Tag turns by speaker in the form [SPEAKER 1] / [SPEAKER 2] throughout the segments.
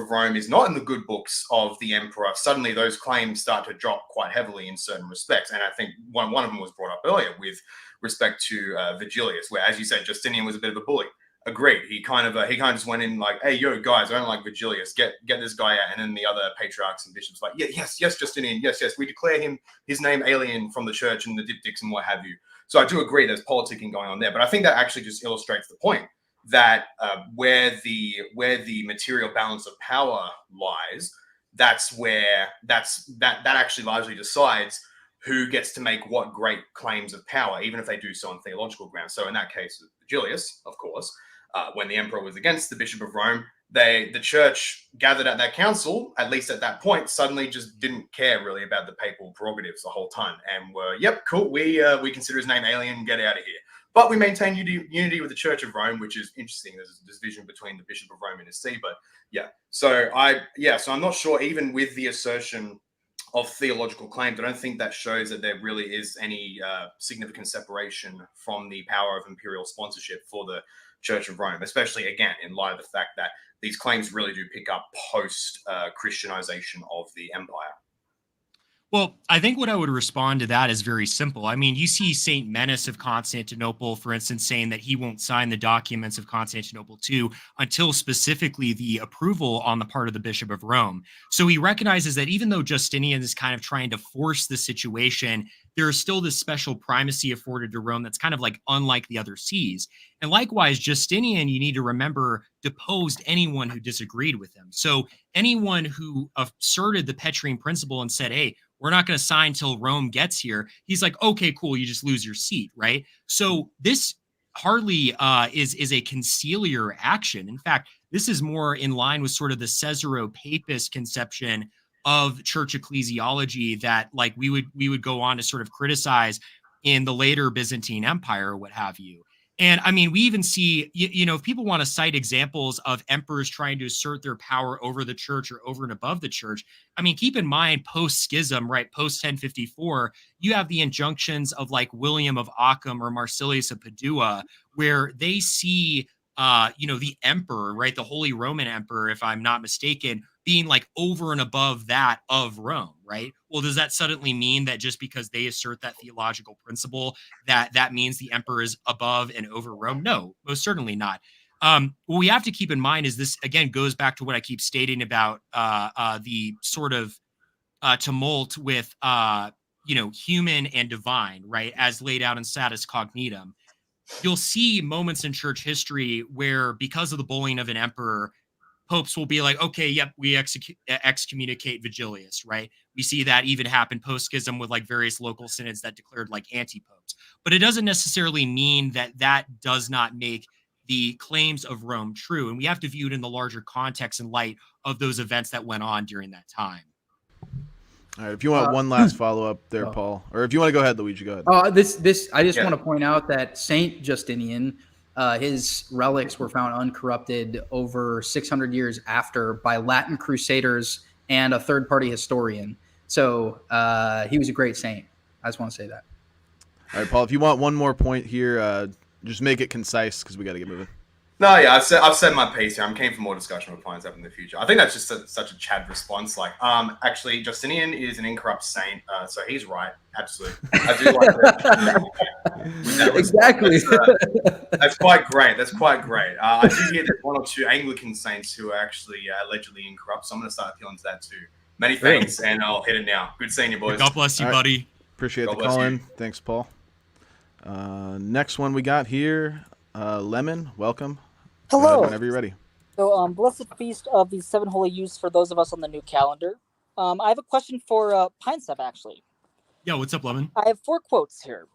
[SPEAKER 1] of Rome is not in the good books of the emperor, suddenly those claims start to drop quite heavily in certain respects. And I think one of them was brought up earlier with respect to Vigilius, where, as you said, Justinian was a bit of a bully. Agreed. He kind of just went in like, hey, yo, guys, I don't like Vigilius. Get this guy out. And then the other patriarchs and bishops like, yeah, yes, Justinian, yes, we declare his name alien from the church and the diptychs and what have you. So I do agree there's politicking going on there, but I think that actually just illustrates the point that where the material balance of power lies, that actually largely decides who gets to make what great claims of power, even if they do so on theological grounds. So in that case, Vigilius, of course, when the emperor was against the Bishop of Rome, the church gathered at that council, at least at that point, suddenly just didn't care really about the papal prerogatives the whole time and were, yep, cool, we consider his name alien, get out of here. But we maintain unity with the Church of Rome, which is interesting. There's a division between the Bishop of Rome and his see, but yeah. So I'm not sure, even with the assertion of theological claims, I don't think that shows that there really is any significant separation from the power of imperial sponsorship for the Church of Rome, especially, again, in light of the fact that these claims really do pick up post-Christianization of the empire.
[SPEAKER 2] Well, I think what I would respond to that is very simple. I mean, you see St. Menace of Constantinople, for instance, saying that he won't sign the documents of Constantinople II until specifically the approval on the part of the Bishop of Rome. So he recognizes that even though Justinian is kind of trying to force the situation, there is still this special primacy afforded to Rome that's kind of like unlike the other sees. And likewise, Justinian, you need to remember, deposed anyone who disagreed with him. So anyone who asserted the Petrine principle and said, hey, we're not going to sign till Rome gets here, he's like, okay, cool, you just lose your seat, right? So this hardly is a conciliar action. In fact, this is more in line with sort of the Caesaro-Papist conception of church ecclesiology that like we would go on to sort of criticize in the later Byzantine Empire or what have you. And I mean, we even see, if people want to cite examples of emperors trying to assert their power over the church or over and above the church, I mean, keep in mind post-schism, right, post-1054, you have the injunctions of like William of Ockham or Marsilius of Padua, where they see, the emperor, right, the Holy Roman Emperor, if I'm not mistaken, being like over and above that of Rome, right? Well, does that suddenly mean that just because they assert that theological principle, that means the emperor is above and over Rome? No, most certainly not. What we have to keep in mind is this, again, goes back to what I keep stating about the sort of tumult with, human and divine, right, as laid out in Satis Cognitum. You'll see moments in church history where, because of the bullying of an emperor, popes will be like, okay, yep, we excommunicate Vigilius, right? We see that even happen post-schism with like various local synods that declared like anti-popes. But it doesn't necessarily mean that does not make the claims of Rome true. And we have to view it in the larger context in light of those events that went on during that time.
[SPEAKER 3] All right, if you want one last follow-up there, Paul, or if you want to go ahead, Luigi, go ahead.
[SPEAKER 4] I just want to point out that Saint Justinian, his relics were found uncorrupted over 600 years after by Latin crusaders and a third-party historian. So he was a great saint. I just want to say that.
[SPEAKER 3] All right, Paul, if you want one more point here, just make it concise because we got to get moving.
[SPEAKER 1] No, yeah, I've said my piece here. I'm keen for more discussion with Pinesap in the future. I think that's just such a Chad response. Like, actually, Justinian is an incorrupt saint, so he's right. Absolutely, I do like that.
[SPEAKER 4] Exactly.
[SPEAKER 1] That's quite great. I do hear there's one or two Anglican saints who are actually allegedly incorrupt, so I'm going to start appealing to that too. Many thanks, and I'll hit it now. Good seeing you, boys.
[SPEAKER 2] God bless you, buddy.
[SPEAKER 3] Appreciate the call in. Thanks, Paul. Next one we got here, Lemon. Welcome.
[SPEAKER 5] Hello.
[SPEAKER 3] Whenever you're ready.
[SPEAKER 5] So, blessed feast of the seven holy youths for those of us on the new calendar. I have a question for Pinesap, actually.
[SPEAKER 2] Yeah, what's up, Lemon?
[SPEAKER 5] I have 4 quotes here,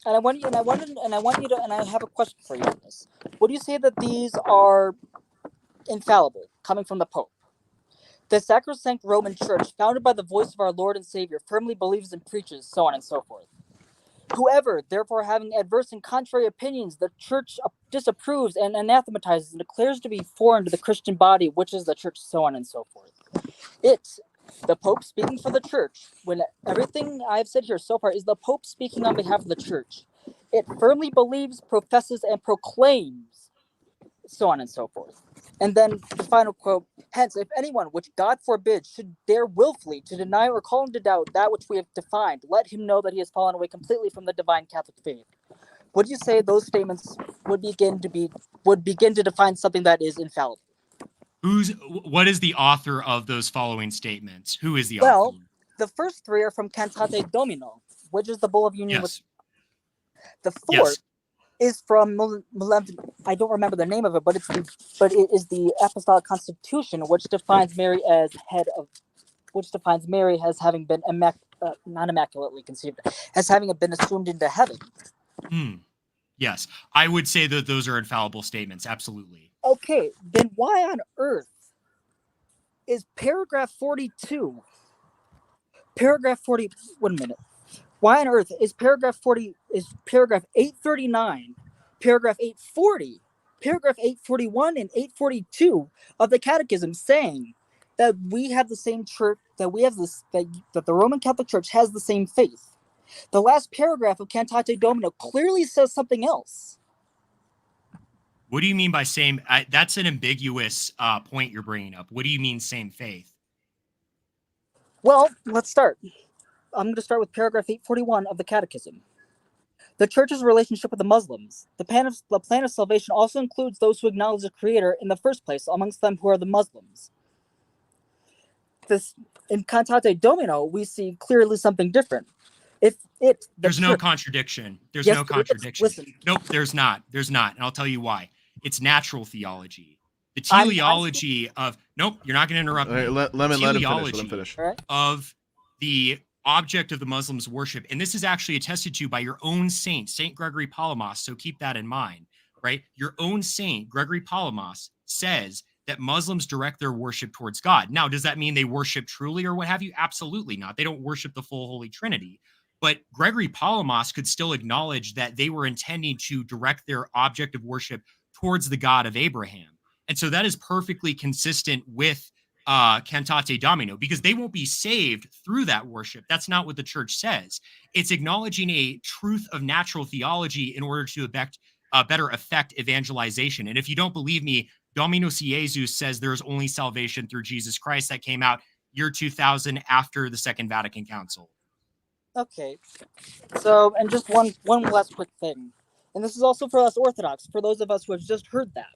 [SPEAKER 5] and I have a question for you on this. Would you say that these are infallible, coming from the Pope? The sacrosanct Roman Church, founded by the voice of our Lord and Savior, firmly believes and preaches, so on and so forth. Whoever, therefore, having adverse and contrary opinions, the church disapproves and anathematizes and declares to be foreign to the Christian body, which is the church, so on and so forth. It's the Pope speaking for the church. When everything I've said here so far is the Pope speaking on behalf of the church. It firmly believes, professes, and proclaims, so on and so forth. And then the final quote, hence, if anyone, which God forbid, should dare willfully to deny or call into doubt that which we have defined, let him know that he has fallen away completely from the divine Catholic faith. Would you say those statements would begin to define something that is infallible?
[SPEAKER 2] What is the author of those following statements? Who is the
[SPEAKER 5] Well,
[SPEAKER 2] author?
[SPEAKER 5] the first three are from Cantate Domino, which is the Bull of Union.
[SPEAKER 2] Yes.
[SPEAKER 5] The fourth
[SPEAKER 2] Yes.
[SPEAKER 5] is from I don't remember the name of it, but it is the Apostolic Constitution, which defines Mary as having been not immaculately conceived, as having been assumed into heaven.
[SPEAKER 2] Yes, I would say that those are infallible statements. Absolutely.
[SPEAKER 5] Okay, then why on earth is paragraph 42? Paragraph 40. Wait a minute. Why on earth is paragraph 839, paragraph 840, paragraph 841, and 842 of the Catechism saying that we have the same church, that the Roman Catholic Church has the same faith? The last paragraph of Cantate Domino clearly says something else.
[SPEAKER 2] What do you mean by same? That's an ambiguous point you're bringing up. What do you mean same faith?
[SPEAKER 5] Well, let's start. I'm going to start with paragraph 841 of the Catechism. The Church's relationship with the Muslims. The plan of salvation also includes those who acknowledge the Creator in the first place, amongst them who are the Muslims. In Cantate Domino, we see clearly something different.
[SPEAKER 2] There's no contradiction. There's no contradiction. Listen. Nope, there's not. There's not. And I'll tell you why. It's natural theology. The teleology of... Nope, you're not going to interrupt me.
[SPEAKER 3] Let him finish.
[SPEAKER 2] Of the object of the Muslims' worship, and this is actually attested to by your own saint, Saint Gregory Palamas, so keep that in mind, right? Your own saint, Gregory Palamas, says that Muslims direct their worship towards God. Now, does that mean they worship truly or what have you? Absolutely not. They don't worship the full Holy Trinity. But Gregory Palamas could still acknowledge that they were intending to direct their object of worship towards the God of Abraham. And so that is perfectly consistent with Cantate Domino, because they won't be saved through that worship. That's not what the church says. It's acknowledging a truth of natural theology in order to better affect evangelization. And if you don't believe me, Dominus Jesus says there is only salvation through Jesus Christ. That came out year 2000 after the Second Vatican Council.
[SPEAKER 5] Okay, so, and just one last quick thing, and this is also for us Orthodox, for those of us who have just heard that.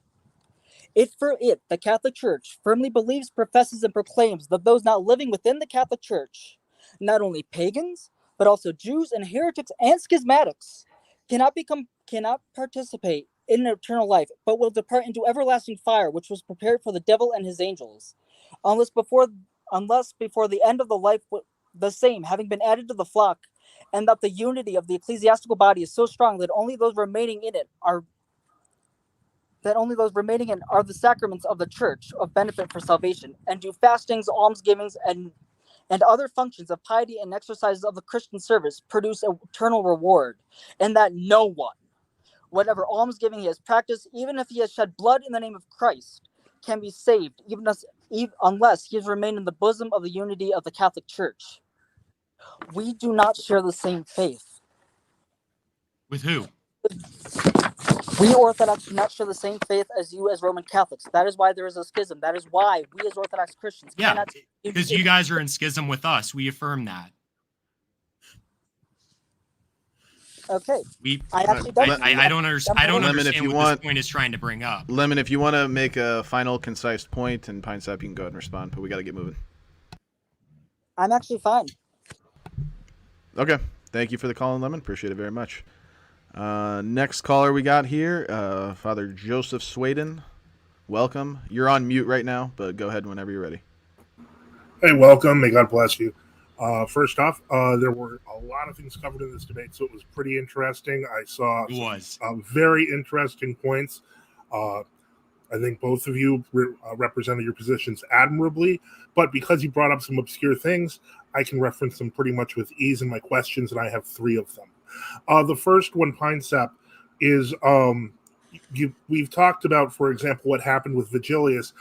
[SPEAKER 5] The Catholic Church firmly believes, professes, and proclaims that those not living within the Catholic Church, not only pagans, but also Jews and heretics and schismatics, cannot participate in eternal life, but will depart into everlasting fire, which was prepared for the devil and his angels, unless before the end of the life, the same having been added to the flock, and that the unity of the ecclesiastical body is so strong that only those remaining in are the sacraments of the church of benefit for salvation, and do fastings, almsgivings, and other functions of piety and exercises of the Christian service produce eternal reward, and that no one, whatever almsgiving he has practiced, even if he has shed blood in the name of Christ, can be saved, unless he has remained in the bosom of the unity of the Catholic Church. We do not share the same faith.
[SPEAKER 2] With who?
[SPEAKER 5] We Orthodox do not share the same faith as you as Roman Catholics. That is why there is a schism. That is why we as Orthodox Christians cannot...
[SPEAKER 2] because you guys are in schism with us. We affirm that.
[SPEAKER 5] Okay.
[SPEAKER 2] I don't understand what this point is trying to bring up.
[SPEAKER 3] Lemon, if you want to make a final concise point, and Pinesap, you can go ahead and respond, but we got to get moving.
[SPEAKER 5] I'm actually fine.
[SPEAKER 3] Okay. Thank you for the call, Lemon. Appreciate it very much. Next caller we got here, Father Joseph Swaden. Welcome. You're on mute right now, but go ahead whenever you're ready.
[SPEAKER 6] Hey, welcome. May God bless you. First off, there were a lot of things covered in this debate, so it was pretty interesting. I saw some very interesting points. I think both of you represented your positions admirably, but because you brought up some obscure things, I can reference them pretty much with ease in my questions, and I have 3 of them. The first one, Pinesap, is we've talked about, for example, what happened with Vigilius.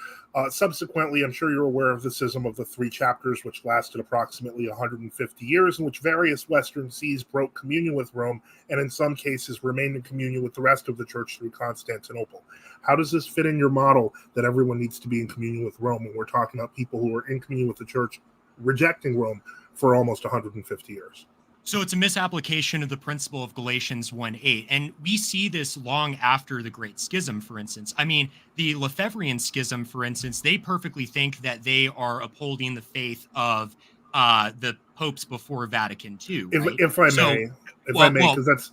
[SPEAKER 6] Subsequently, I'm sure you're aware of the schism of the 3 chapters, which lasted approximately 150 years, in which various Western sees broke communion with Rome, and in some cases remained in communion with the rest of the church through Constantinople. How does this fit in your model that everyone needs to be in communion with Rome when we're talking about people who are in communion with the church, rejecting Rome for almost 150 years?
[SPEAKER 2] So it's a misapplication of the principle of Galatians 1:8. And we see this long after the Great Schism, for instance. I mean, the Lefebvrean Schism, for instance, they perfectly think that they are upholding the faith of the popes before Vatican II. Right?
[SPEAKER 6] If I may, because that's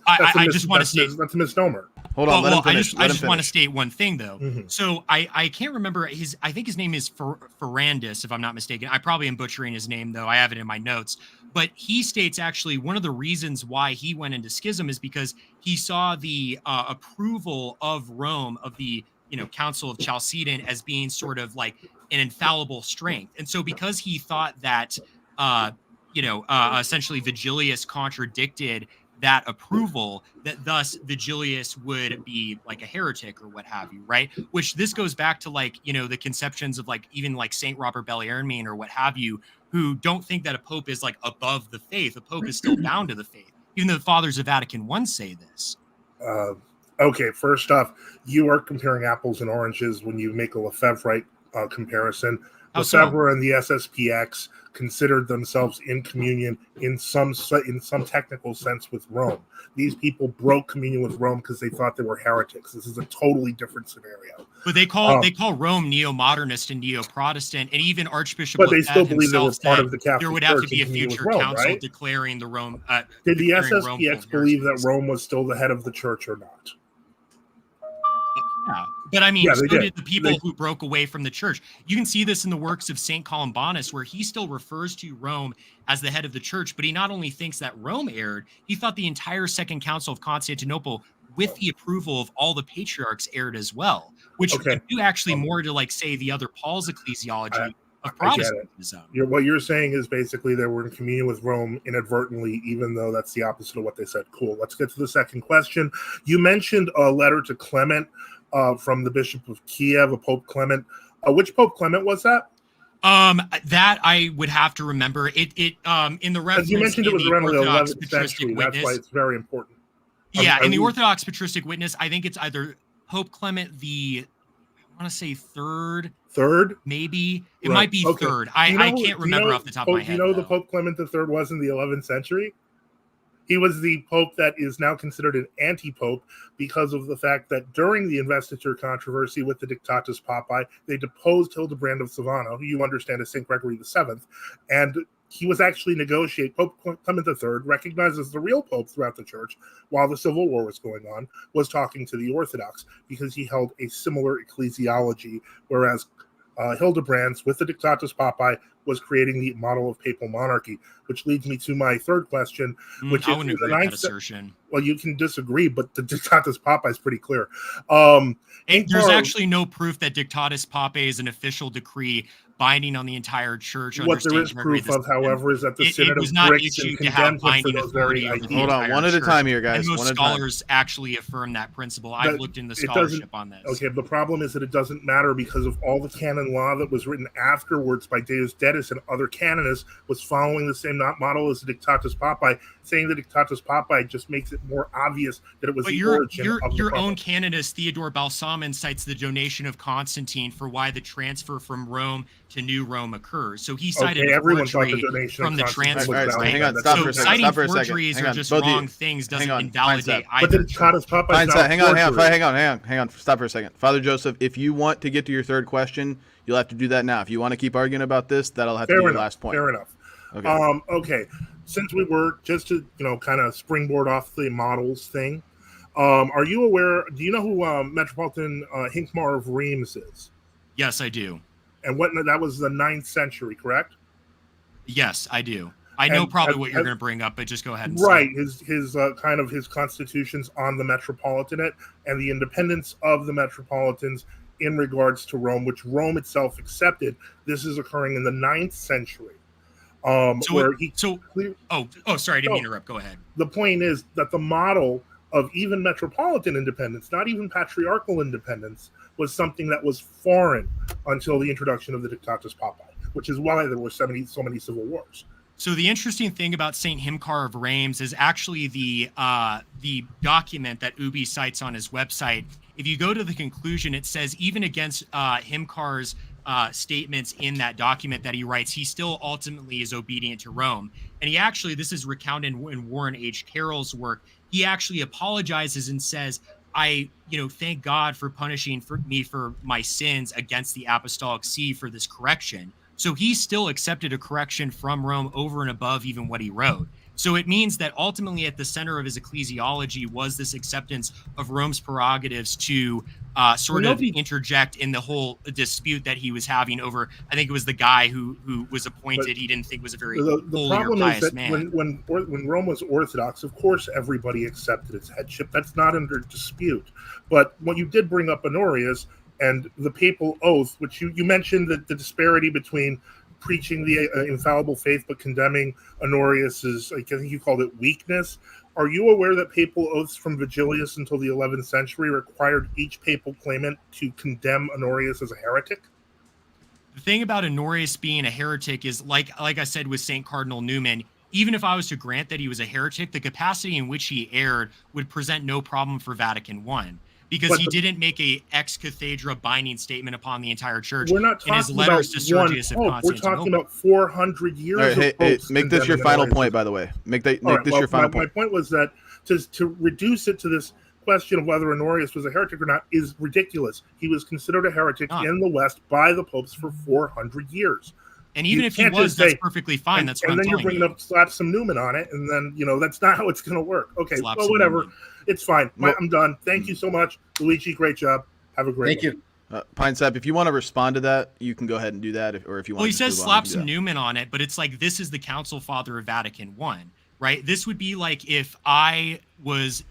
[SPEAKER 6] a misnomer.
[SPEAKER 3] Hold on, let him finish.
[SPEAKER 2] I just want to state one thing, though.
[SPEAKER 6] Mm-hmm.
[SPEAKER 2] So I can't remember I think his name is Ferrandis, if I'm not mistaken. I probably am butchering his name, though. I have it in my notes. But he states actually one of the reasons why he went into schism is because he saw the approval of Rome, of the Council of Chalcedon, as being sort of like an infallible strength. And so because he thought that essentially Vigilius contradicted that approval, that thus Vigilius would be like a heretic or what have you, right? Which this goes back to the conceptions of even Saint Robert Bellarmine or what have you, who don't think that a pope is above the faith. A pope is still bound to the faith, even though the fathers of Vatican I say this.
[SPEAKER 6] Okay, first off, you are comparing apples and oranges when you make a Lefebvre comparison. Lefebvre and the SSPX considered themselves in communion in some technical sense with Rome. These people broke communion with Rome because they thought they were heretics. This is a totally different scenario.
[SPEAKER 2] But they call Rome neo-modernist and neo-Protestant, and even Archbishop.
[SPEAKER 6] But they still believe they were part of the Catholic Church.
[SPEAKER 2] There would have to be a future
[SPEAKER 6] Rome,
[SPEAKER 2] council
[SPEAKER 6] right?
[SPEAKER 2] declaring the Rome.
[SPEAKER 6] Did the SSPX believe that Rome was still the head of the church or not?
[SPEAKER 2] Yeah. But I mean, so did the people who broke away from the church. You can see this in the works of St. Columbanus, where he still refers to Rome as the head of the church, but he not only thinks that Rome erred, he thought the entire Second Council of Constantinople, with the approval of all the patriarchs, erred as well, which would do actually more to say the other Paul's ecclesiology of Protestantism.
[SPEAKER 6] What you're saying is basically they were in communion with Rome inadvertently, even though that's the opposite of what they said. Cool. Let's get to the second question. You mentioned a letter to Clement from the Bishop of Kiev, a Pope Clement. Which Pope Clement was that?
[SPEAKER 2] That I would have to remember. It in the reference.
[SPEAKER 6] You mentioned it was around the 11th century. That's why it's very important.
[SPEAKER 2] Yeah, in the Orthodox Patristic Witness, I think it's either Pope Clement I want to say third, maybe it might be third. I can't remember off the top of my head.
[SPEAKER 6] Do you know the Pope Clement III was in the 11th century? He was the pope that is now considered an anti-pope because of the fact that during the investiture controversy with the Dictatus Papae, they deposed Hildebrand of Savano, who you understand as St. Gregory VII, and he was actually Pope Clement III, recognized as the real pope throughout the church while the Civil War was going on, was talking to the Orthodox because he held a similar ecclesiology, whereas Hildebrand's with the Dictatus Papae was creating the model of papal monarchy, which leads me to my third question, which
[SPEAKER 2] is the ninth assertion.
[SPEAKER 6] Well, you can disagree, but the Dictatus Papae is pretty clear.
[SPEAKER 2] There's actually no proof that Dictatus Papae is an official decree binding on the entire church.
[SPEAKER 6] What there is proof of, however, is that the Synod of Brixen condemned him for those very ideas.
[SPEAKER 3] Hold on, one at a time here, guys.
[SPEAKER 2] And most scholars actually affirm that principle. I've looked in the scholarship on this.
[SPEAKER 6] Okay, the problem is that it doesn't matter because of all the canon law that was written afterwards by Deus Dedis and other canonists was following the same model as the Dictatus Papae. Saying the Dictatus Papae just makes it more obvious that it was the origin of the
[SPEAKER 2] your own canonist, Theodore Balsamon, cites the donation of Constantine for why the transfer from Rome to New Rome occurs. So he cited forgery from the transfer.
[SPEAKER 3] Right, hang on, stop for a second.
[SPEAKER 2] Citing forgeries are just wrong things doesn't invalidate either.
[SPEAKER 6] But the Dictatus Papae is not
[SPEAKER 3] hang on. Stop for a second. Father Joseph, if you want to get to your third question, you'll have to do that now. If you want to keep arguing about this, that'll have to be your last point.
[SPEAKER 6] Fair enough.
[SPEAKER 3] Okay.
[SPEAKER 6] Okay. Since we were just to kind of springboard off the models thing, are you aware? Do you know who Metropolitan Hincmar of Reims is?
[SPEAKER 2] Yes, I do.
[SPEAKER 6] And that was the 9th century, correct?
[SPEAKER 2] Yes, I do. I know probably what you're going to bring up, but just go ahead and
[SPEAKER 6] say it. His constitutions on the Metropolitanate and the independence of the Metropolitans in regards to Rome, which Rome itself accepted. This is occurring in the 9th century.
[SPEAKER 2] Sorry, I didn't mean to interrupt. Go ahead.
[SPEAKER 6] The point is that the model of even metropolitan independence, not even patriarchal independence, was something that was foreign until the introduction of the Dictatus Papae, which is why there were so many civil wars.
[SPEAKER 2] So the interesting thing about Saint Himkar of Reims is actually the document that Ubi cites on his website. If you go to the conclusion, it says even against Himkar's statements in that document that he writes, he still ultimately is obedient to Rome. And he actually, this is recounted in Warren H. Carroll's work, he actually apologizes and says, I, thank God for punishing me for my sins against the Apostolic See for this correction. So he still accepted a correction from Rome over and above even what he wrote. So it means that ultimately at the center of his ecclesiology was this acceptance of Rome's prerogatives to interject in the whole dispute that he was having over, I think it was the guy who was appointed, he didn't think was a very holy or pious man.
[SPEAKER 6] When Rome was Orthodox, of course, everybody accepted its headship. That's not under dispute. But when you did bring up Honorius, and the papal oath, which you mentioned that the disparity between preaching the infallible faith but condemning Honorius's, I think you called it weakness. Are you aware that papal oaths from Vigilius until the 11th century required each papal claimant to condemn Honorius as a heretic?
[SPEAKER 2] The thing about Honorius being a heretic is, like I said with St. Cardinal Newman, even if I was to grant that he was a heretic, the capacity in which he erred would present no problem for Vatican I. Because he didn't make a ex cathedra binding statement upon the entire church
[SPEAKER 6] in his letters to Sergius of Constantinople. We're talking about 400 years of popes.
[SPEAKER 3] Make this your final point, by the way. Make this your final point.
[SPEAKER 6] My point was that to reduce it to this question of whether Honorius was a heretic or not is ridiculous. He was considered a heretic in the West by the popes for 400 years.
[SPEAKER 2] And even if he was, that's perfectly fine. That's what I'm telling you.
[SPEAKER 6] And then you're bringing up slap some Newman on it, and then, that's not how it's going to work. Okay, well, whatever. Newman. It's fine. I'm done. Thank you so much, Luigi. Great job. Have a great
[SPEAKER 4] Thank you.
[SPEAKER 3] Pinesap, if you want to respond to that, you can go ahead and do that. Or if you want,
[SPEAKER 2] he says slap some Newman on it, but it's like, this is the Council Father of Vatican I, right? This would be like if I was,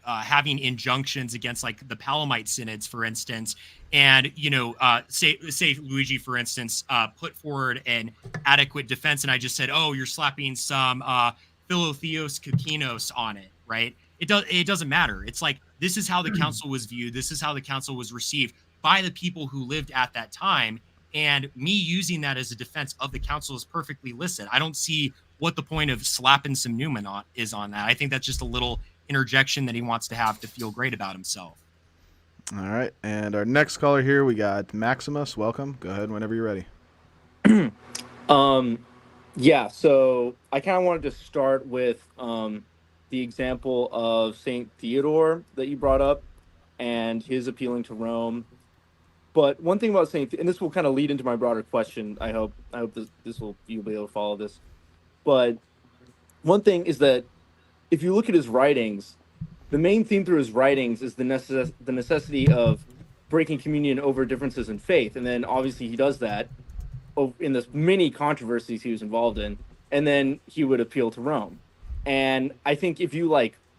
[SPEAKER 2] having injunctions against like the Palamite synods, for instance, and say Luigi, for instance, put forward an adequate defense, and I just said, oh, you're slapping some Philotheos Kikinos on it, right? It doesn't matter. It's like, this is how the council was viewed. This is how the council was received by the people who lived at that time. And me using that as a defense of the council is perfectly licit. I don't see what the point of slapping some Newman is on that. I think that's just a little interjection that he wants to have to feel great about himself.
[SPEAKER 3] All right. And our next caller here, we got Maximus. Welcome. Go ahead whenever you're ready.
[SPEAKER 7] Yeah, so I kind of wanted to start with the example of St. Theodore that you brought up and his appealing to Rome. But one thing about and this will kind of lead into my broader question. I hope you'll be able to follow this. But one thing is that if you look at his writings, the main theme through his writings is the necessity of breaking communion over differences in faith. And then obviously he does that in the many controversies he was involved in, and then he would appeal to Rome. And I think if you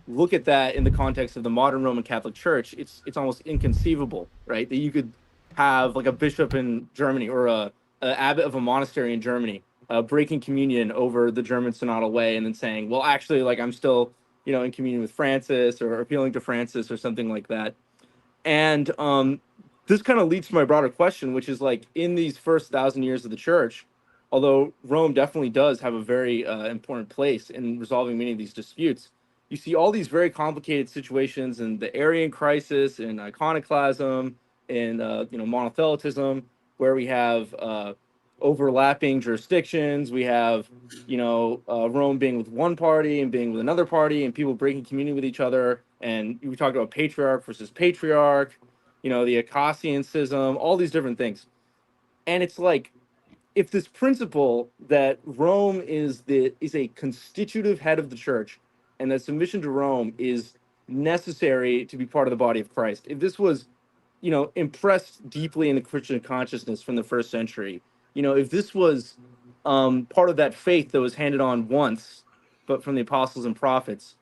[SPEAKER 7] look at that in the context of the modern Roman Catholic Church, it's almost inconceivable, right? That you could have like a bishop in Germany or a abbot of a monastery in Germany breaking communion over the German synodal way, and then saying, well, actually, I'm still, in communion with Francis, or appealing to Francis or something like that. And this kind of leads to my broader question, which is in these first 1,000 years of the church, although Rome definitely does have a very important place in resolving many of these disputes, you see all these very complicated situations in the Arian crisis, in iconoclasm, in monothelitism, where we have overlapping jurisdictions. We have Rome being with one party and being with another party, and people breaking communion with each other. And we talked about patriarch versus patriarch, the Acacian schism, all these different things. And it's if this principle that Rome is a constitutive head of the church, and that submission to Rome is necessary to be part of the body of Christ, if this was, impressed deeply in the Christian consciousness from the first century, if this was part of that faith that was handed on once, but from the apostles and prophets,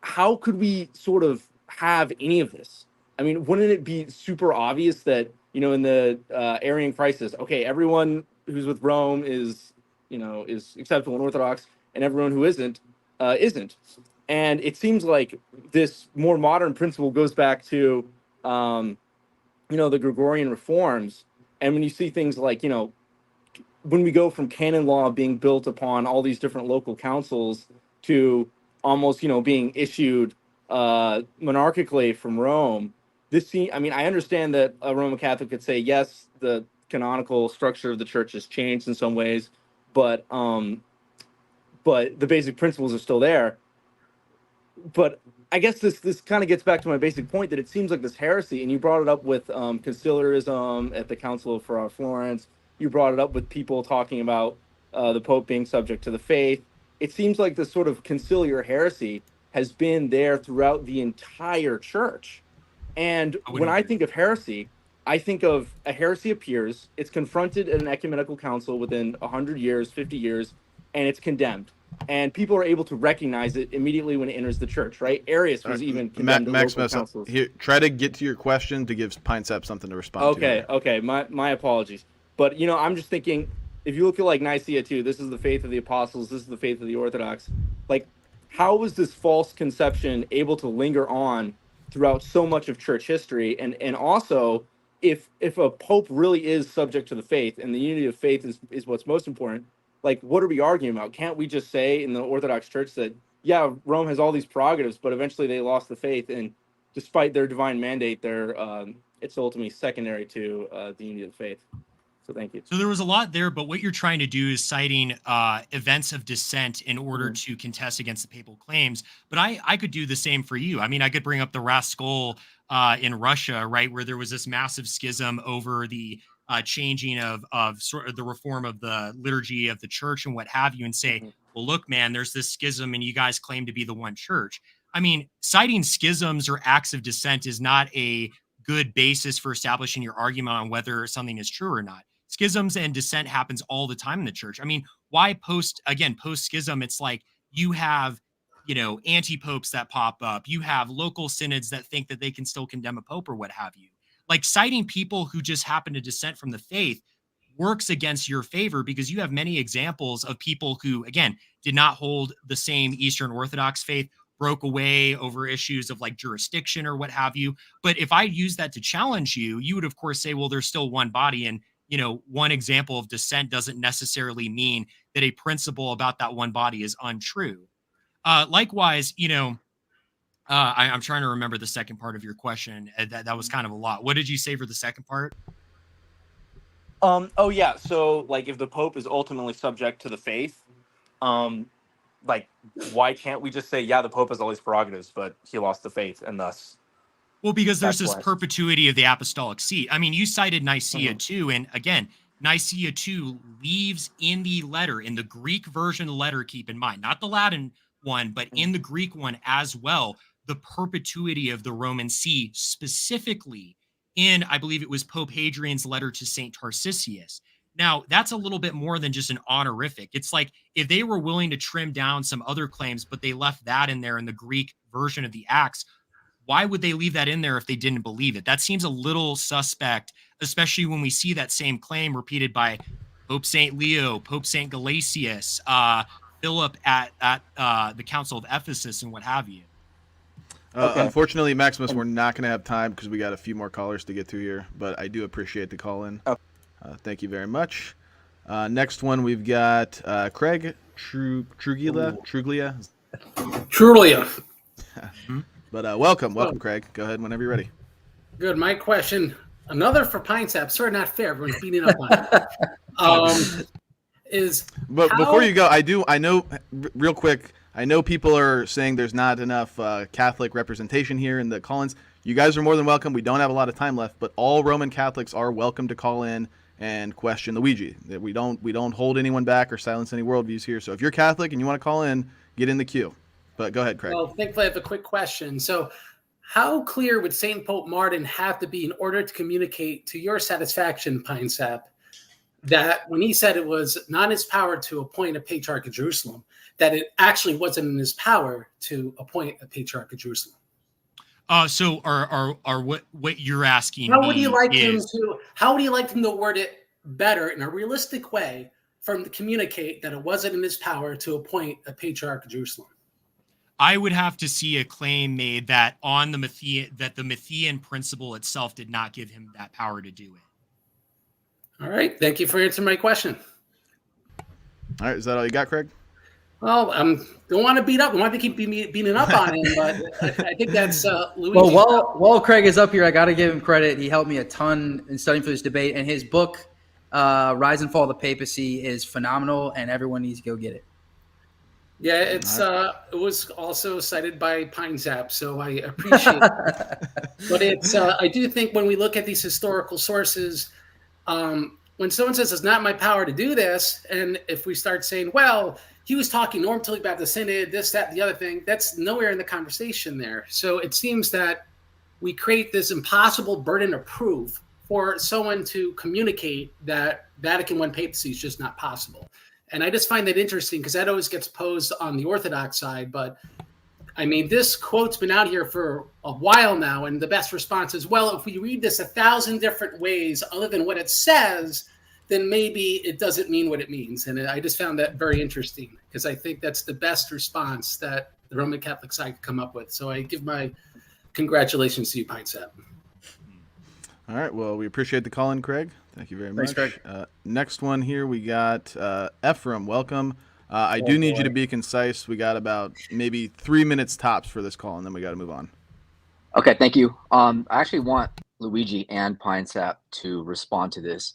[SPEAKER 7] how could we sort of have any of this? I mean, wouldn't it be super obvious that, in the Arian crisis, okay, everyone who's with Rome is acceptable and Orthodox, and everyone who isn't. And it seems like this more modern principle goes back to, the Gregorian reforms, and when you see things like, when we go from canon law being built upon all these different local councils to almost, being issued monarchically from Rome, I understand that a Roman Catholic could say, yes, the canonical structure of the church has changed in some ways, but the basic principles are still there. But I guess this kind of gets back to my basic point that it seems like this heresy, and you brought it up with conciliarism at the Council of Florence. You brought it up with people talking about the Pope being subject to the faith. It seems like this sort of conciliar heresy has been there throughout the entire church. And when I think of heresy, I think of a heresy appears, it's confronted at an ecumenical council within 100 years, 50 years, and it's condemned. And people are able to recognize it immediately when it enters the church, right? Arius was even condemned at local councils.
[SPEAKER 3] Here, try to get to your question to give Pinesap something to respond to.
[SPEAKER 7] Okay. My apologies. But, I'm just thinking, if you look at like Nicaea 2, this is the faith of the apostles, this is the faith of the Orthodox. Like, how was this false conception able to linger on throughout so much of church history? And also, if a pope really is subject to the faith and the unity of faith is what's most important, like, what are we arguing about? Can't we just say in the Orthodox Church that, yeah, Rome has all these prerogatives, but eventually they lost the faith, and despite their divine mandate, it's ultimately secondary to the unity of the faith. So thank you.
[SPEAKER 2] So there was a lot there, but what you're trying to do is citing events of dissent in order to contest against the papal claims. But I could do the same for you. I mean, I could bring up the Raskol in Russia, right, where there was this massive schism over the changing of sort of the reform of the liturgy of the church and what have you, and say, well, look, man, there's this schism and you guys claim to be the one church. I mean, citing schisms or acts of dissent is not a good basis for establishing your argument on whether something is true or not. Schisms and dissent happens all the time in the church. I mean, why post schism? It's like you have, anti-popes that pop up. You have local synods that think that they can still condemn a pope or what have you. Like, citing people who just happen to dissent from the faith works against your favor because you have many examples of people who, again, did not hold the same Eastern Orthodox faith, broke away over issues of like jurisdiction or what have you. But if I use that to challenge you, you would of course say, well, there's still one body, and one example of dissent doesn't necessarily mean that a principle about that one body is untrue. Likewise, I'm trying to remember the second part of your question. That was kind of a lot. What did you say for the second part?
[SPEAKER 7] Oh yeah. So like, if the Pope is ultimately subject to the faith, like, why can't we just say, yeah, the Pope has all these prerogatives, but he lost the faith, and thus.
[SPEAKER 2] Well, because there's this perpetuity of the apostolic see. I mean, you cited Nicaea 2, and again, Nicaea 2 leaves in the letter, in the Greek version of the letter, keep in mind, not the Latin one, but in the Greek one as well, the perpetuity of the Roman see, specifically in, I believe it was Pope Hadrian's letter to St. Tarcisius. Now, that's a little bit more than just an honorific. It's like if they were willing to trim down some other claims, but they left that in there in the Greek version of the Acts, why would they leave that in there if they didn't believe it? That seems a little suspect, especially when we see that same claim repeated by Pope St. Leo, Pope St. Gelasius, Philip at the Council of Ephesus, and what have you.
[SPEAKER 3] Unfortunately, Maximus, we're not going to have time because we got a few more callers to get to here, but I do appreciate the call in. Thank you very much. Next one, we've got Craig Truglia. But welcome, Craig. Go ahead whenever you're ready.
[SPEAKER 8] Good. My question, another for Pinesap. Sorry, not fair. Everyone's beating up on it.
[SPEAKER 3] Before you go, I know, real quick, I know people are saying there's not enough Catholic representation here in the call-ins. You guys are more than welcome. We don't have a lot of time left, but all Roman Catholics are welcome to call in and question Luigi. That we don't hold anyone back or silence any worldviews here. So if you're Catholic and you want to call in, get in the queue. But go ahead, Craig.
[SPEAKER 8] Well, thankfully I have a quick question. So how clear would St. Pope Martin have to be in order to communicate to your satisfaction, Pinesap, that when he said it was not in his power to appoint a Patriarch of Jerusalem, that it actually wasn't in his power to appoint a Patriarch of Jerusalem?
[SPEAKER 2] So are what you're asking?
[SPEAKER 8] How would you like him to word it better in a realistic way for him to communicate that it wasn't in his power to appoint a Patriarch of Jerusalem?
[SPEAKER 2] I would have to see a claim made that on the Matthean principle itself did not give him that power to do it.
[SPEAKER 8] All right. Thank you for answering my question.
[SPEAKER 3] All right. Is that all you got, Craig?
[SPEAKER 8] Well, don't want to beat up. I want to keep beating up on him, but I think that's Luigi.
[SPEAKER 4] Well, while Craig is up here, I got to give him credit. He helped me a ton in studying for this debate, and his book, Rise and Fall of the Papacy, is phenomenal, and everyone needs to go get it.
[SPEAKER 8] Yeah, it was also cited by Pinesap, so I appreciate it. But I do think when we look at these historical sources, when someone says it's not my power to do this, and if we start saying, well, he was talking normatively about the synod, this, that, the other thing, that's nowhere in the conversation there. So it seems that we create this impossible burden of proof for someone to communicate that Vatican I papacy is just not possible. And I just find that interesting because that always gets posed on the Orthodox side. But I mean, this quote's been out here for a while now, and the best response is, well, if we read this 1,000 different ways other than what it says, then maybe it doesn't mean what it means. And I just found that very interesting because I think that's the best response that the Roman Catholic side could come up with. So I give my congratulations to you, Pinesap.
[SPEAKER 3] All right. Well, we appreciate the call in, Craig. Thank you very much.
[SPEAKER 4] Thanks, Craig.
[SPEAKER 3] Next one here, we got Ephraim. Welcome. I do need you to be concise. We got about maybe 3 minutes tops for this call, and then we got to move on.
[SPEAKER 9] Okay, thank you. I actually want Luigi and Pinesap to respond to this.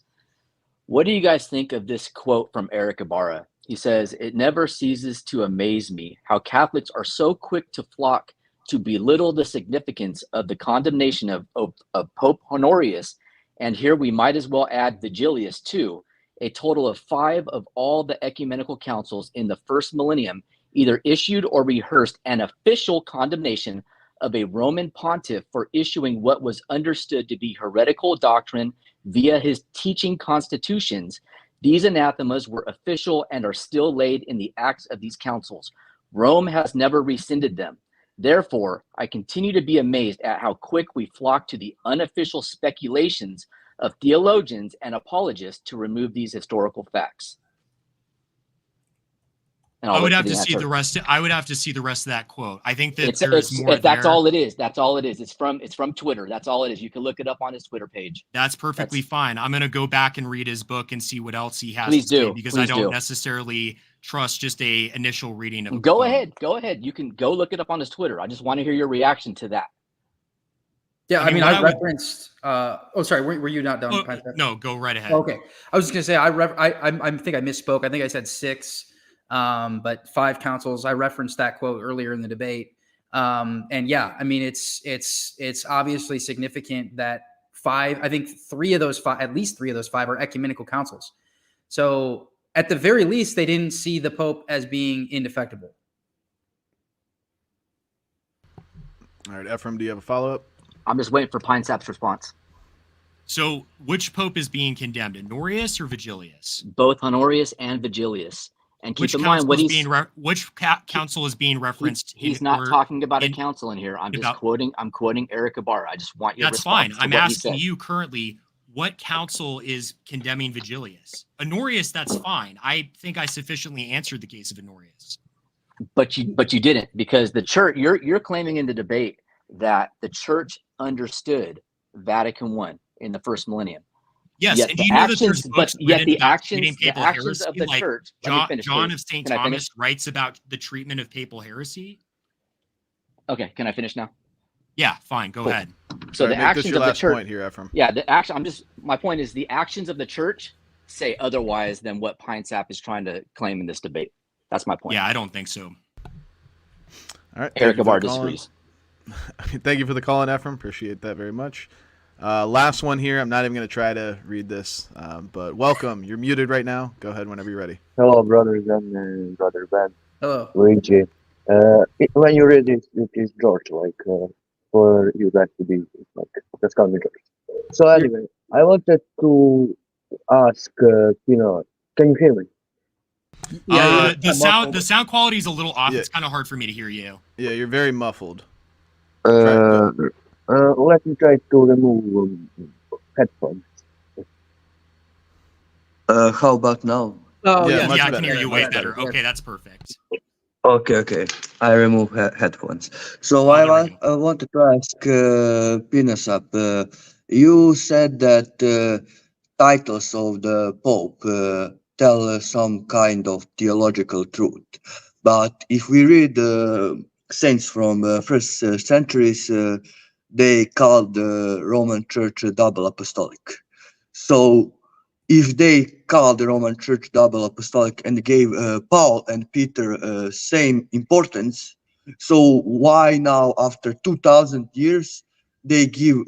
[SPEAKER 9] What do you guys think of this quote from Eric Ibarra? He says, "It never ceases to amaze me how Catholics are so quick to flock to belittle the significance of the condemnation of Pope Honorius. And here we might as well add Vigilius too. A total of 5 of all the ecumenical councils in the first millennium either issued or rehearsed an official condemnation of a Roman pontiff for issuing what was understood to be heretical doctrine via his teaching constitutions. These anathemas were official and are still laid in the acts of these councils. Rome has never rescinded them. Therefore, I continue to be amazed at how quick we flock to the unofficial speculations of theologians and apologists to remove these historical facts."
[SPEAKER 2] I would have to see the rest. I would have to see the rest of that quote. I think that there's more.
[SPEAKER 9] That's all it is. That's all it is. It's from Twitter. That's all it is. You can look it up on his Twitter page.
[SPEAKER 2] That's perfectly fine. I'm going to go back and read his book and see what else he has
[SPEAKER 9] Please
[SPEAKER 2] to say
[SPEAKER 9] do.
[SPEAKER 2] because
[SPEAKER 9] Please
[SPEAKER 2] I don't
[SPEAKER 9] do.
[SPEAKER 2] necessarily trust just a initial reading of a
[SPEAKER 9] Go
[SPEAKER 2] quote.
[SPEAKER 9] ahead. You can go look it up on his Twitter. I just want to hear your reaction to that.
[SPEAKER 4] Yeah, I mean, I referenced. Oh, sorry, were you not done?
[SPEAKER 2] No, go right ahead.
[SPEAKER 4] Okay, I was just gonna say I think I misspoke. I think I said 6. But 5 councils. I referenced that quote earlier in the debate. And yeah, I mean, it's obviously significant that 5, I think 3 of those 5, at least 3 of those 5 are ecumenical councils. So at the very least, they didn't see the Pope as being indefectible.
[SPEAKER 3] All right, Ephraim, do you have a follow-up?
[SPEAKER 9] I'm just waiting for Pinesap's response.
[SPEAKER 2] So which Pope is being condemned, Honorius or Vigilius?
[SPEAKER 9] Both Honorius and Vigilius. And keep in mind what he's
[SPEAKER 2] which council is being referenced.
[SPEAKER 9] He's not talking about a council in here. I'm just quoting. I'm quoting Eric Ibarra. I just want your
[SPEAKER 2] That's
[SPEAKER 9] response
[SPEAKER 2] fine. I'm asking you currently, what council is condemning Vigilius? Honorius, that's fine. I think I sufficiently answered the case of Honorius.
[SPEAKER 9] But you didn't, because the church. You're claiming in the debate that the church understood Vatican I in the first millennium.
[SPEAKER 2] Yes,
[SPEAKER 9] yet
[SPEAKER 2] and you know that there's books
[SPEAKER 9] yet the
[SPEAKER 2] about
[SPEAKER 9] actions
[SPEAKER 2] papal
[SPEAKER 9] of
[SPEAKER 2] heresy,
[SPEAKER 9] the
[SPEAKER 2] like
[SPEAKER 9] church.
[SPEAKER 2] John of St. Thomas writes about the treatment of papal heresy.
[SPEAKER 9] Okay, can I finish now?
[SPEAKER 2] Yeah, fine. Go ahead.
[SPEAKER 9] So the actions of the church.
[SPEAKER 3] Point here, Ephraim.
[SPEAKER 9] Yeah, the action. My point is the actions of the church say otherwise than what Pinesap is trying to claim in this debate. That's my point.
[SPEAKER 2] Yeah, I don't think so.
[SPEAKER 3] All right,
[SPEAKER 9] Eric Ibarra disagrees.
[SPEAKER 3] Thank you for the call in, Ephraim. Appreciate that very much. Last one here. I'm not even going to try to read this, but welcome. You're muted right now. Go ahead whenever you're ready.
[SPEAKER 10] Hello, brothers and brother Ben.
[SPEAKER 4] Hello.
[SPEAKER 10] Luigi. When you read it is George, like, for you guys to be, like, just call me George. So anyway, I wanted to ask, can you hear me?
[SPEAKER 2] Yeah, the sound quality is a little off. Yeah. It's kind of hard for me to hear you.
[SPEAKER 3] Yeah, you're very muffled.
[SPEAKER 10] Let me try to remove headphones. How about now?
[SPEAKER 4] Oh,
[SPEAKER 2] yeah, I can hear you way better. Okay, that's perfect.
[SPEAKER 10] Okay. I remove headphones. So I wanted to ask Pinesap. You said that titles of the Pope tell some kind of theological truth, but if we read saints from first centuries, they called the Roman Church double apostolic. So if they called the Roman Church double apostolic and gave Paul and Peter same importance, so why now after 2000 years they give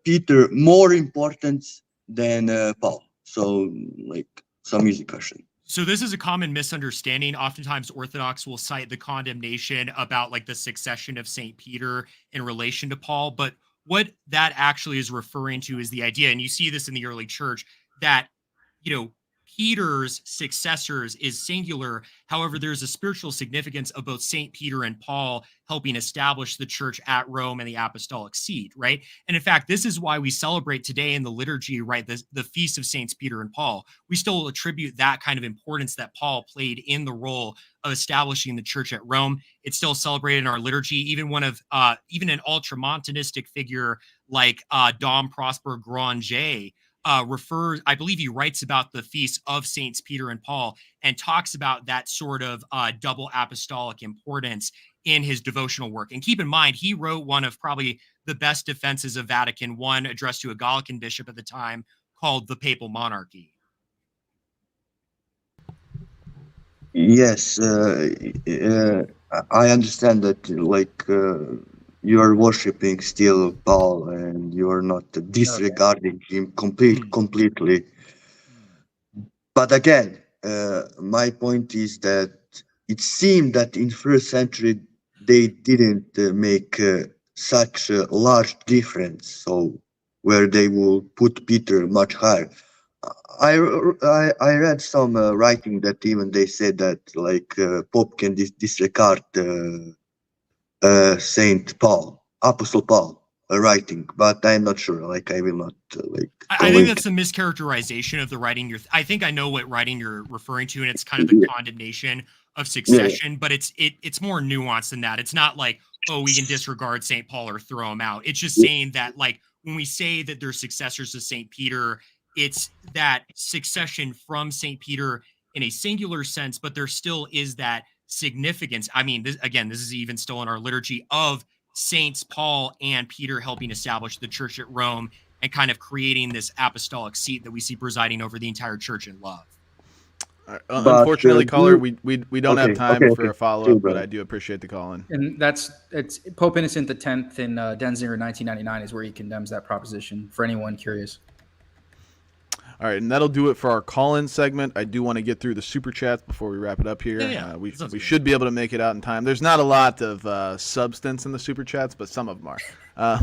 [SPEAKER 10] Peter more importance than Paul? So like some easy question.
[SPEAKER 2] So this is a common misunderstanding. Oftentimes Orthodox will cite the condemnation about like the succession of St. Peter in relation to Paul, but what that actually is referring to is the idea, and you see this in the early church, that, you know, Peter's successors is singular. However, there's a spiritual significance of both St. Peter and Paul helping establish the church at Rome and the apostolic seat, right? And in fact, this is why we celebrate today in the liturgy, right, the feast of Saints Peter and Paul. We still attribute that kind of importance that Paul played in the role of establishing the church at Rome. It's still celebrated in our liturgy. Even even an ultramontanistic figure like Dom Prosper Granger refers, I believe he writes about the feast of Saints Peter and Paul and talks about that sort of double apostolic importance in his devotional work. And keep in mind, he wrote one of probably the best defenses of Vatican I, addressed to a Gallican bishop at the time, called The Papal Monarchy.
[SPEAKER 10] Yes, I understand that, like, you are worshiping still Paul, and you are not disregarding him completely. But again, my point is that it seemed that in first century they didn't make such a large difference. So where they will put Peter much higher. I read some writing that even they said that like Pope can disregard Saint Paul, Apostle Paul writing, but I'm not sure. Like I will not like.
[SPEAKER 2] I think that's a mischaracterization of the writing. I think I know what writing you're referring to, and it's kind of the condemnation of succession. But it's more nuanced than that. It's not like, oh, we can disregard Saint Paul or throw him out. It's just saying that, like, when we say that they're successors of Saint Peter, it's that succession from St. Peter in a singular sense, but there still is that significance. I mean, this is even still in our liturgy of Saints Paul and Peter helping establish the church at Rome and kind of creating this apostolic seat that we see presiding over the entire church in love.
[SPEAKER 3] Unfortunately, caller, we don't have time for a follow-up, but I do appreciate the call in.
[SPEAKER 4] And it's Pope Innocent X in Denzinger 1999 is where he condemns that proposition, for anyone curious.
[SPEAKER 3] All right, and that'll do it for our call-in segment. I do want to get through the super chats before we wrap it up here. We should be able to make it out in time. There's not a lot of substance in the super chats, but some of them are.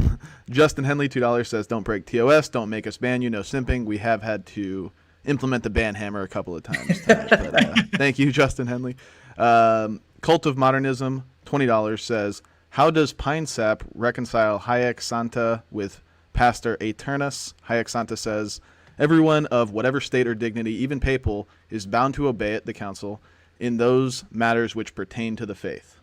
[SPEAKER 3] Justin Henley, $2, says, "Don't break TOS. Don't make us ban you. No simping. We have had to implement the ban hammer a couple of times tonight." But, thank you, Justin Henley. Cult of Modernism, $20, says, "How does Pinesap reconcile Hayek Santa with Pastor Aeternus?" Hayek Santa says, "Everyone of whatever state or dignity, even papal, is bound to obey it, the council, in those matters which pertain to the faith."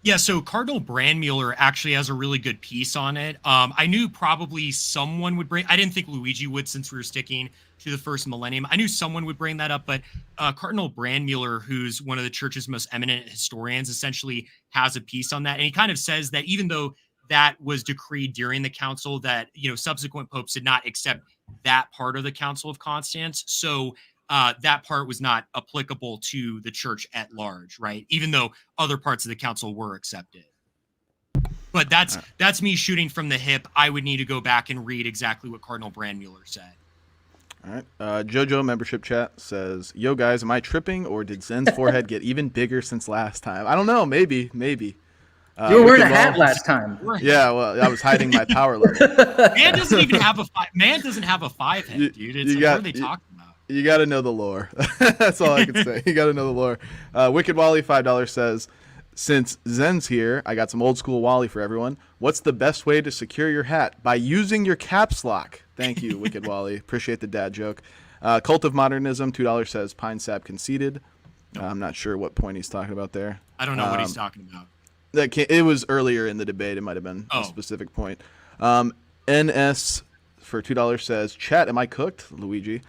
[SPEAKER 2] Yeah, so Cardinal Brandmuller actually has a really good piece on it. I knew probably someone would bring, I didn't think Luigi would, since we were sticking to the first millennium. I knew someone would bring that up, but Cardinal Brandmuller, who's one of the church's most eminent historians, essentially has a piece on that. And he kind of says that even though that was decreed during the council, that, you know, subsequent popes did not accept that part of the Council of Constance. So that part was not applicable to the church at large, right? Even though other parts of the council were accepted. But that's me shooting from the hip. I would need to go back and read exactly what Cardinal Brandmuller said.
[SPEAKER 3] All right. JoJo membership chat says, "Yo guys, am I tripping, or did Zen's forehead get even bigger since last time?" I don't know. Maybe.
[SPEAKER 4] You were wearing a hat last time.
[SPEAKER 3] Yeah, well, I was hiding my power level.
[SPEAKER 2] Man doesn't even have a five head, dude. It's what are they talking about?
[SPEAKER 3] You got to know the lore. That's all I can say. You got to know the lore. Wicked Wally, $5, says, "Since Zen's here, I got some old school Wally for everyone. What's the best way to secure your hat? By using your caps lock." Thank you, Wicked Wally. Appreciate the dad joke. Cult of Modernism, $2, says, "Pinesap conceded." I'm not sure what point he's talking about there.
[SPEAKER 2] I don't know what he's talking about.
[SPEAKER 3] It was earlier in the debate. It might have been a specific point. NS for $2 says, "Chat, am I cooked, Luigi?"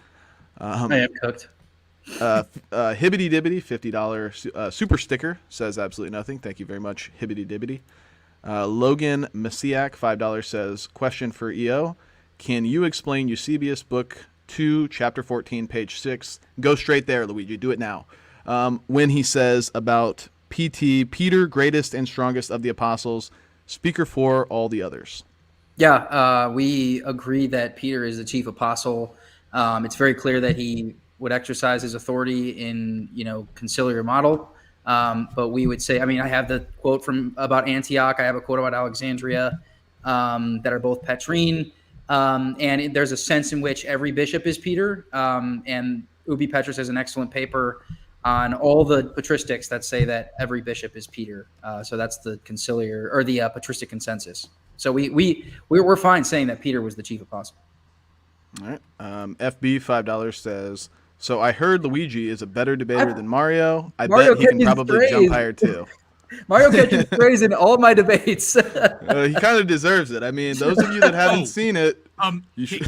[SPEAKER 4] I am cooked.
[SPEAKER 3] Hibbity Dibbity, $50 super sticker says absolutely nothing. Thank you very much, Hibbity Dibbity. Logan Messiak, $5 says, "Question for EO. Can you explain Eusebius book 2, chapter 14, page 6? Go straight there, Luigi. Do it now. When he says about Peter, greatest and strongest of the apostles, speaker for all the others."
[SPEAKER 4] Yeah, we agree that Peter is the chief apostle. It's very clear that he would exercise his authority in, conciliar model. But we would say, I have the quote about Antioch. I have a quote about Alexandria that are both Petrine. And there's a sense in which every bishop is Peter. And Ubi Petrus has an excellent paper on all the patristics that say that every bishop is Peter. So that's the conciliar or the patristic consensus. So we're fine saying that Peter was the chief apostle.
[SPEAKER 3] All right. FB $5 says, "So I heard Luigi is a better debater than Mario. Mario bet he can probably jump higher too."
[SPEAKER 4] Mario catches praise in all my debates.
[SPEAKER 3] He kind of deserves it. Those of you that haven't seen it,
[SPEAKER 2] can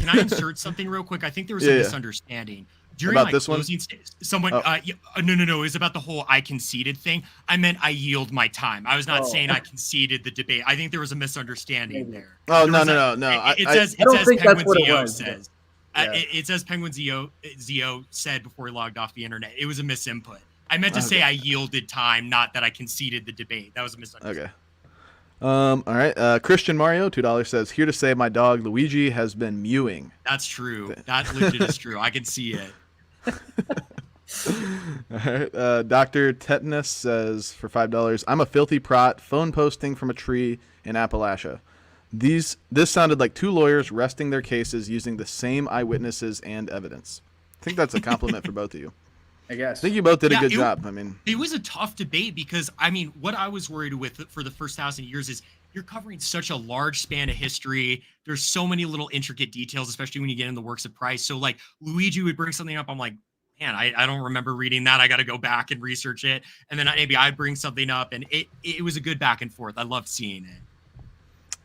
[SPEAKER 2] I insert something real quick? I think there was a misunderstanding. During
[SPEAKER 3] about this
[SPEAKER 2] closing one? Someone, no, it was about the whole I conceded thing. I meant I yield my time. I was not saying I conceded the debate. I think there was a misunderstanding there.
[SPEAKER 3] Oh, no.
[SPEAKER 2] It says Penguin Zio says. It says Penguin Zio said before he logged off the internet. It was a misinput. I meant to say I yielded time, not that I conceded the debate. That was a misunderstanding.
[SPEAKER 3] Okay. All right. Christian Mario, $2 says, "Here to say my dog Luigi has been mewing."
[SPEAKER 2] That's true. That legit is true. I can see it.
[SPEAKER 3] All right. Dr. Tetanus says for $5, "I'm a filthy prot, phone posting from a tree in Appalachia. This sounded like two lawyers resting their cases using the same eyewitnesses and evidence." I think that's a compliment for both of you.
[SPEAKER 4] I guess.
[SPEAKER 3] I think you both did a good job.
[SPEAKER 2] It was a tough debate because, what I was worried with for the first 1,000 years is you're covering such a large span of history. There's so many little intricate details, especially when you get in the works of Price. So, Luigi would bring something up. I'm like, man, I don't remember reading that. I got to go back and research it. And then maybe I'd bring something up. And it was a good back and forth. I loved seeing it.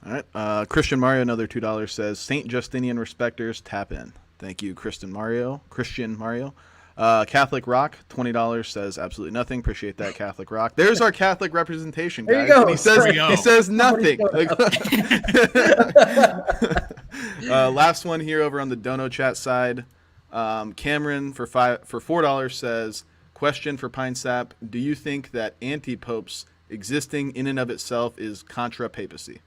[SPEAKER 3] All right. Christian Mario, another $2 says, "St. Justinian respecters, tap in." Thank you, Christian Mario. Catholic Rock, $20 says absolutely nothing. Appreciate that, Catholic Rock. There's our Catholic representation, guys.
[SPEAKER 4] There you go.
[SPEAKER 3] He says nothing. Last one here over on the Dono chat side. Cameron for $4 says, "Question for Pinesap: do you think that anti-popes existing in and of itself is contra papacy?"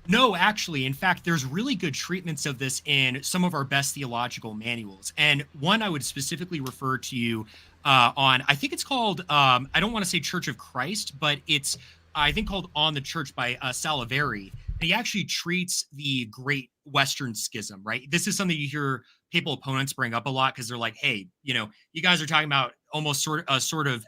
[SPEAKER 2] No, actually. In fact, there's really good treatments of this in some of our best theological manuals. And one I would specifically refer to you on, I think it's called, I don't want to say Church of Christ, but it's, I think, called On the Church by Saliveri. And he actually treats the Great Western Schism, right? This is something you hear papal opponents bring up a lot because they're like, hey, you guys are talking about almost sort of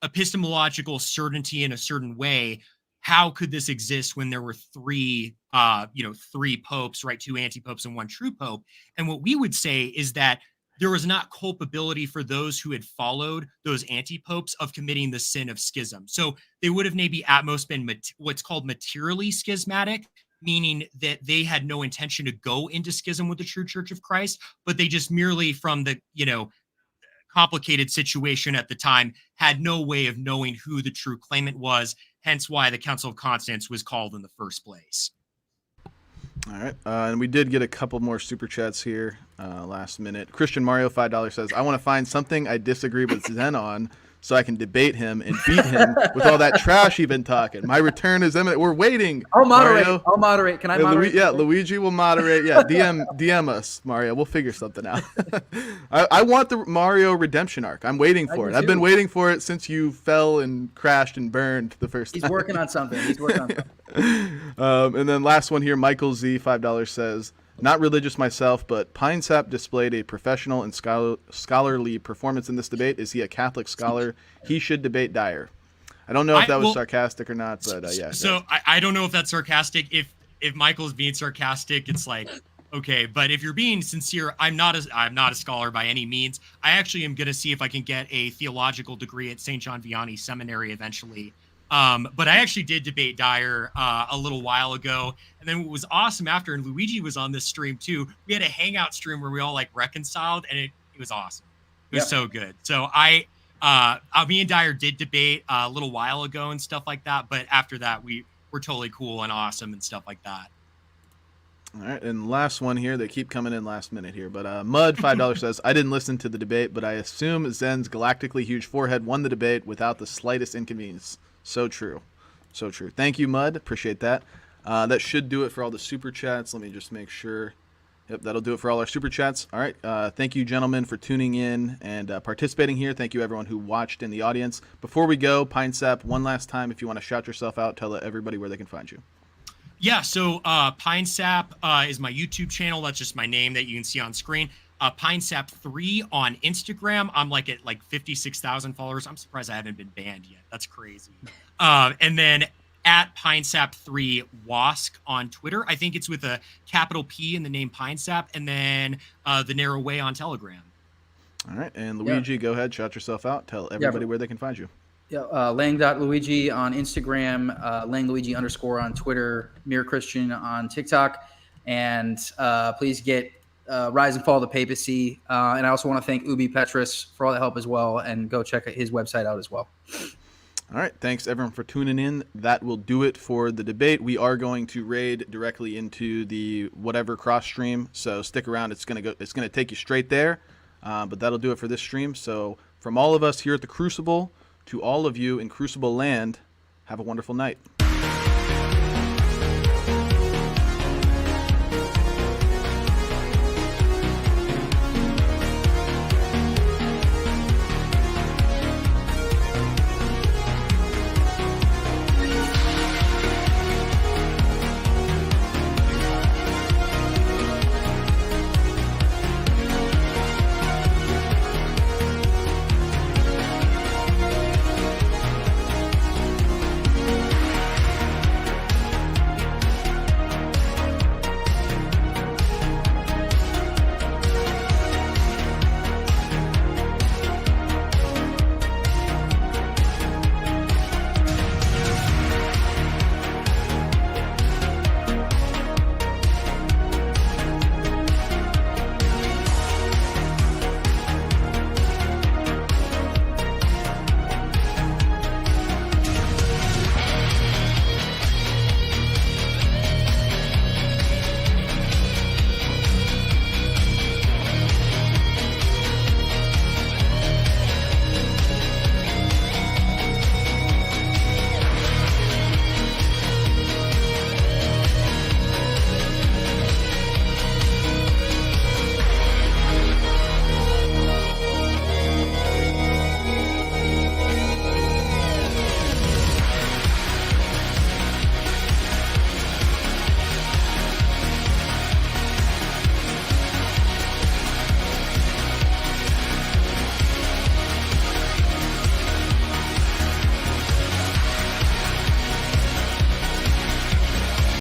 [SPEAKER 2] epistemological certainty in a certain way. How could this exist when there were three popes, right? 2 anti-popes and 1 true pope. And what we would say is that there was not culpability for those who had followed those anti-popes of committing the sin of schism. So they would have maybe at most been what's called materially schismatic, meaning that they had no intention to go into schism with the true Church of Christ, but they just merely from the, complicated situation at the time had no way of knowing who the true claimant was, hence why the Council of Constance was called in the first place.
[SPEAKER 3] All right. And we did get a couple more super chats here last minute. Christian Mario, $5 says, "I want to find something I disagree with Zen on so I can debate him and beat him with all that trash he's been talking. My return is imminent. We're waiting.
[SPEAKER 4] I'll moderate.
[SPEAKER 3] Mario.
[SPEAKER 4] I'll moderate. Can I moderate?
[SPEAKER 3] Luigi will moderate. Yeah, DM us, Mario. We'll figure something out. I want the Mario redemption arc. I'm waiting for it. I've been waiting for it since you fell and crashed and burned the first time.
[SPEAKER 4] He's working on something.
[SPEAKER 3] And then last one here, Michael Z, $5 says, "Not religious myself, but Pinesap displayed a professional and scholarly performance in this debate. Is he a Catholic scholar? He should debate Dyer." I don't know if that was sarcastic or not, but yeah.
[SPEAKER 2] So I don't know if that's sarcastic. If Michael's being sarcastic, it's like, Okay, but if you're being sincere, I'm not a scholar by any means. I actually am going to see if I can get a theological degree at St. John Vianney Seminary eventually. But I actually did debate Dyer a little while ago, and then what was awesome after, and Luigi was on this stream too. We had a hangout stream where we all like reconciled, and it was awesome. It was so good. So me and Dyer did debate a little while ago and stuff like that, but after that we were totally cool and awesome and stuff like that.
[SPEAKER 3] All right, and last one here. They keep coming in last minute here. But Mud, $5 says, I didn't listen to the debate, but I assume Zen's galactically huge forehead won the debate without the slightest inconvenience. So true. So true. Thank you, Mud. Appreciate that. That should do it for all the super chats. Let me just make sure. Yep, that'll do it for all our super chats. All right. Thank you, gentlemen, for tuning in and participating here. Thank you, everyone who watched in the audience. Before we go, Pinesap, one last time, if you want to shout yourself out, tell everybody where they can find you.
[SPEAKER 2] Yeah, so Pinesap is my YouTube channel. That's just my name that you can see on screen. Pinesap3 on Instagram. I'm like at like 56,000 followers. I'm surprised I haven't been banned yet. That's crazy. And then at Pinesap3 Wask on Twitter. I think it's with a capital P in the name Pinesap, and then the narrow way on Telegram.
[SPEAKER 3] All right, and Luigi, go ahead, shout yourself out. Tell everybody where they can find you.
[SPEAKER 4] Yeah, Lang.Luigi on Instagram, LangLuigi _ on Twitter, Mere Christian on TikTok, and please get Rise and Fall of the Papacy. And I also want to thank Ubi Petrus for all the help as well, and go check his website out as well.
[SPEAKER 3] All right, thanks everyone for tuning in. That will do it for the debate. We are going to raid directly into the whatever cross stream, so stick around. It's gonna take you straight there, but that'll do it for this stream. So from all of us here at the Crucible, to all of you in Crucible Land, have a wonderful night.